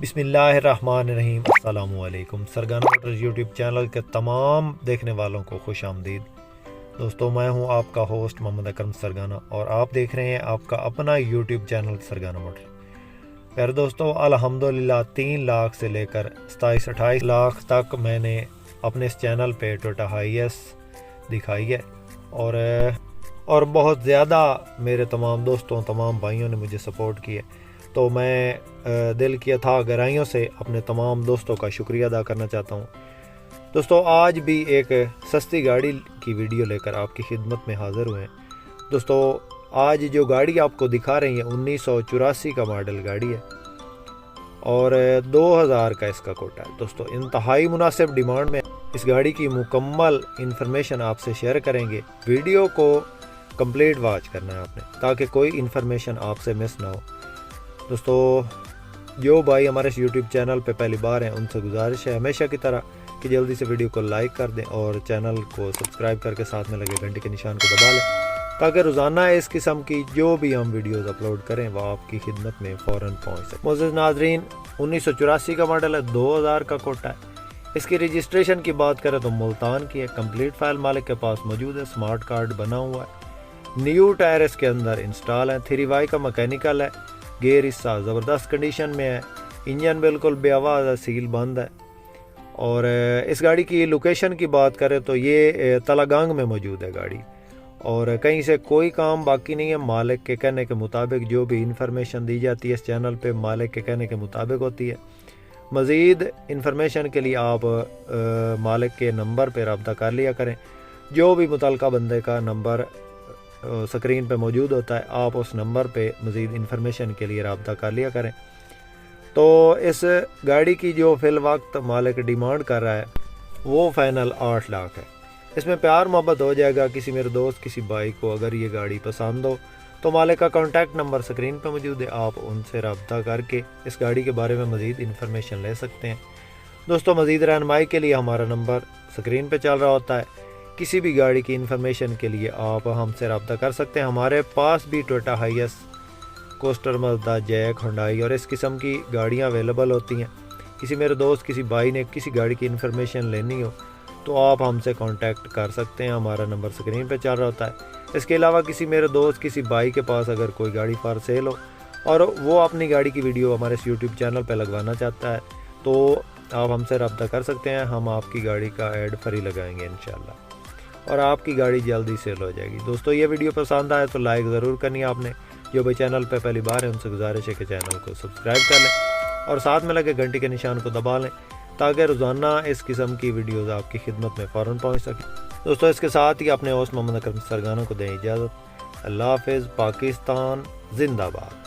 بسم اللہ الرحمن الرحیم۔ السلام علیکم۔ سرگانہ موٹرز یوٹیوب چینل کے تمام دیکھنے والوں کو خوش آمدید۔ دوستو، میں ہوں آپ کا ہوسٹ محمد اکرم سرگانہ اور آپ دیکھ رہے ہیں آپ کا اپنا یوٹیوب چینل سرگانہ موٹر۔ پیارے دوستو، الحمدللہ 3 لاکھ سے لے کر 27-28 لاکھ تک میں نے اپنے اس چینل پہ ٹویوٹا ہائیس دکھائی ہے اور بہت زیادہ میرے تمام دوستوں تمام بھائیوں نے مجھے سپورٹ کی ہے، تو میں دل کی اتھاہ گہرائیوں سے اپنے تمام دوستوں کا شکریہ ادا کرنا چاہتا ہوں۔ دوستو، آج بھی ایک سستی گاڑی کی ویڈیو لے کر آپ کی خدمت میں حاضر ہوئے ہیں۔ دوستو، آج جو گاڑی آپ کو دکھا رہی ہے 1984 کا ماڈل گاڑی ہے اور 2000 کا اس کا کوٹا ہے۔ دوستو، انتہائی مناسب ڈیمانڈ میں اس گاڑی کی مکمل انفارمیشن آپ سے شیئر کریں گے۔ ویڈیو کو کمپلیٹ واچ کرنا ہے آپ نے تاکہ کوئی انفارمیشن آپ سے مس نہ ہو۔ دوستو، جو بھائی ہمارے اس یوٹیوب چینل پہ پہلی بار ہیں ان سے گزارش ہے ہمیشہ کی طرح کہ جلدی سے ویڈیو کو لائک کر دیں اور چینل کو سبسکرائب کر کے ساتھ میں لگے گھنٹی کے نشان کو دبا لیں تاکہ روزانہ اس قسم کی جو بھی ہم ویڈیوز اپلوڈ کریں وہ آپ کی خدمت میں فوراً پہنچ سکے۔ معزز ناظرین، 1984 کا ماڈل ہے، 2000 کا کوٹا ہے۔ اس کی رجسٹریشن کی بات کریں تو ملتان کی ہے۔ کمپلیٹ فائل مالک کے پاس موجود ہے، سمارٹ کارڈ بنا ہوا ہے، نیو ٹائر اس کے اندر انسٹال ہے، 3Y کا مکینیکل ہے، گیئر حصہ زبردست کنڈیشن میں ہے، انجن بالکل بے آواز ہے، سیل بند ہے۔ اور اس گاڑی کی لوکیشن کی بات کریں تو یہ تلاگانگ میں موجود ہے گاڑی، اور کہیں سے کوئی کام باقی نہیں ہے۔ مالک کے کہنے کے مطابق جو بھی انفارمیشن دی جاتی ہے اس چینل پہ مالک کے کہنے کے مطابق ہوتی ہے۔ مزید انفارمیشن کے لیے آپ مالک کے نمبر پہ رابطہ کر لیا کریں، جو بھی متعلقہ بندے کا نمبر سکرین پہ موجود ہوتا ہے آپ اس نمبر پہ مزید انفارمیشن کے لیے رابطہ کر لیا کریں۔ تو اس گاڑی کی جو فی الوقت مالک ڈیمانڈ کر رہا ہے وہ فائنل 8 لاکھ ہے۔ اس میں پیار محبت ہو جائے گا۔ کسی میرے دوست کسی بھائی کو اگر یہ گاڑی پسند ہو تو مالک کا کانٹیکٹ نمبر سکرین پہ موجود ہے، آپ ان سے رابطہ کر کے اس گاڑی کے بارے میں مزید انفارمیشن لے سکتے ہیں۔ دوستو، مزید رہنمائی کے لیے ہمارا نمبر سکرین پہ چل رہا ہوتا ہے۔ کسی بھی گاڑی کی انفارمیشن کے لیے آپ ہم سے رابطہ کر سکتے ہیں۔ ہمارے پاس بھی Toyota Hiace, Coaster, Mazda, JAC, Hyundai اور اس قسم کی گاڑیاں اویلیبل ہوتی ہیں۔ کسی میرے دوست کسی بھائی نے کسی گاڑی کی انفارمیشن لینی ہو تو آپ ہم سے کانٹیکٹ کر سکتے ہیں، ہمارا نمبر سکرین پہ چل رہا ہوتا ہے۔ اس کے علاوہ کسی میرے دوست کسی بھائی کے پاس اگر کوئی گاڑی فار سیل ہو اور وہ اپنی گاڑی کی ویڈیو ہمارے اس یوٹیوب چینل پہ لگوانا چاہتا ہے تو آپ ہم سے رابطہ کر سکتے ہیں، ہم آپ کی گاڑی کا ایڈ فری لگائیں گے انشاءاللہ، اور آپ کی گاڑی جلدی سیل ہو جائے گی۔ دوستو، یہ ویڈیو پسند آئے تو لائک ضرور کرنی ہے آپ نے۔ جو بھی چینل پہ پہلی بار ہے ان سے گزارش ہے کہ چینل کو سبسکرائب کر لیں اور ساتھ میں لگے گھنٹی کے نشان کو دبا لیں تاکہ روزانہ اس قسم کی ویڈیوز آپ کی خدمت میں فوراً پہنچ سکیں۔ دوستو، اس کے ساتھ ہی اپنے ہوسٹ محمد اکرم سرگانہ کو دیں اجازت۔ اللہ حافظ۔ پاکستان زندہ باد۔